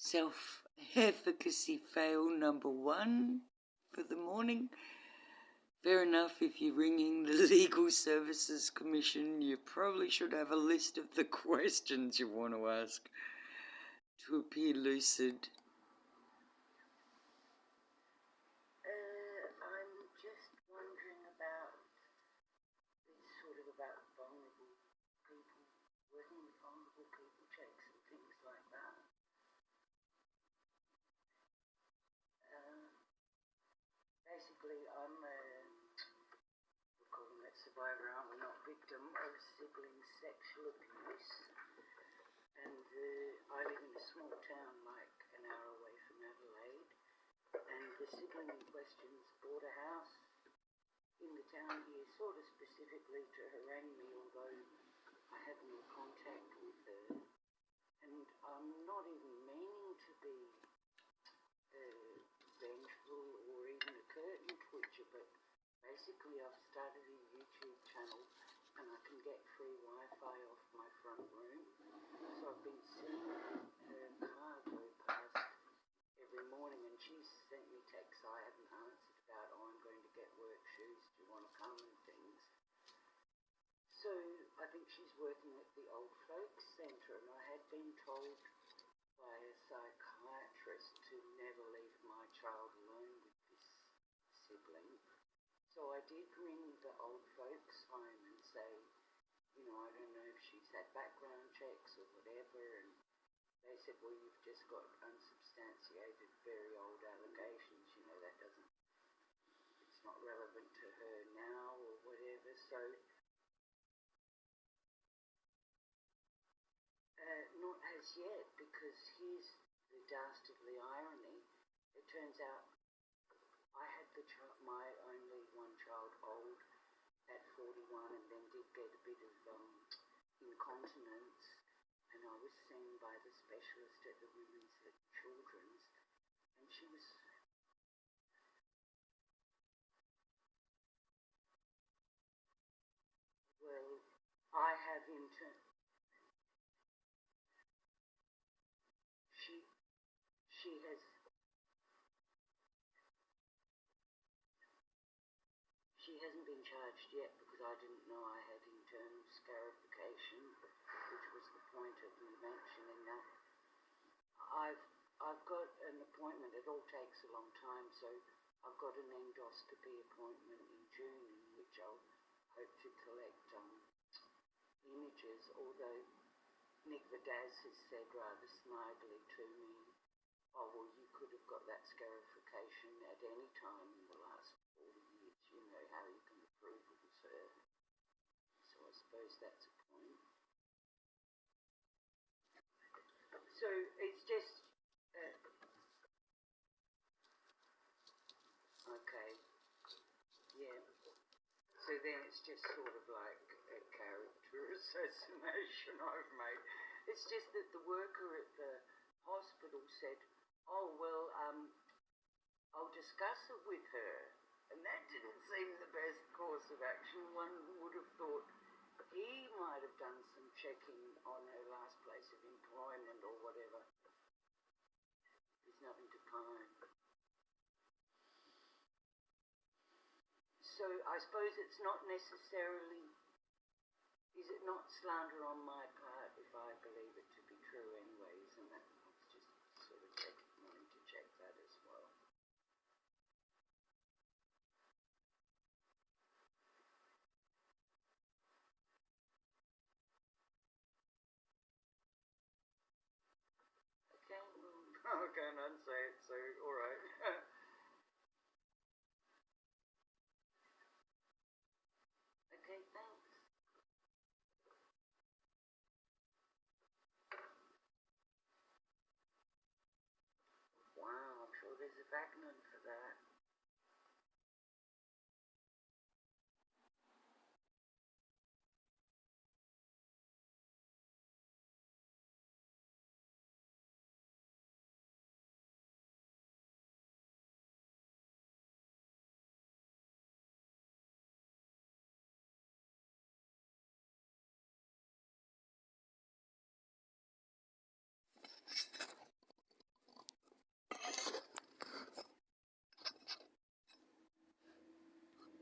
Self-efficacy fail number 1 for the morning. Fair enough, if you're ringing the Legal Services Commission, you probably should have a list of the questions you want to ask to appear lucid. I'm just wondering about this sort of about vulnerable people, working with vulnerable people checks and things like that. Basically, I'm we're calling it survivor, aren't we, not victim, of sibling sexual abuse. And I live in a small town like an hour away from Adelaide, and the sibling in question's bought a house in the town here, sort of specifically to harangue me, although I have no contact with her. And I'm not even meaning to be vengeful or even a curtain twitcher, but basically I've started a YouTube channel and I can get free Wi-Fi off my front room. So I've been seeing her car go past every morning, and she's sent me texts I haven't answered about, oh, I'm going to get work shoes, do you want to come, and things. So I think she's working at the Old Folks Centre, and I had been told by a psychiatrist to never leave my child alone with this sibling. So I did ring the Old Folks home and say, you know, I don't know if she's had background checks or whatever, and they said, well, you've just got unsubstantiated, very old allegations, you know, that doesn't, it's not relevant to her now or whatever. So not as yet, because here's the dastardly irony. It turns out I had my only one child old at 41, and then did get a bit of incontinence, and I was seen by the specialist at the Women's at Children's, and she was well, I have she hasn't been charged yet, because I didn't know I had internal scarification, which was the point of me mentioning that. I've got an appointment. It all takes a long time, so I've got an endoscopy appointment in June, in which I'll hope to collect images, although Nick Vadaz has said rather snidely to me, oh, well, you could have got that scarification at any time in the last 4 years. You know how you can prove it was her. So I suppose that's a point. So it's just, okay, yeah. So then it's just sort of like a character assassination I've made. It's just that the worker at the hospital said, oh, well, I'll discuss it with her. And that didn't seem the best course of action. One would have thought he might have done some checking on her last place of employment or whatever. There's nothing to find. So I suppose it's not necessarily, is it not slander on my part if I believe it to be true anyway, isn't it? It's just sort of wanting to check that as well. Okay, well, I can't unsay it, so alright. Okay, thanks. Wow, I'm sure there's a Vaknin for that.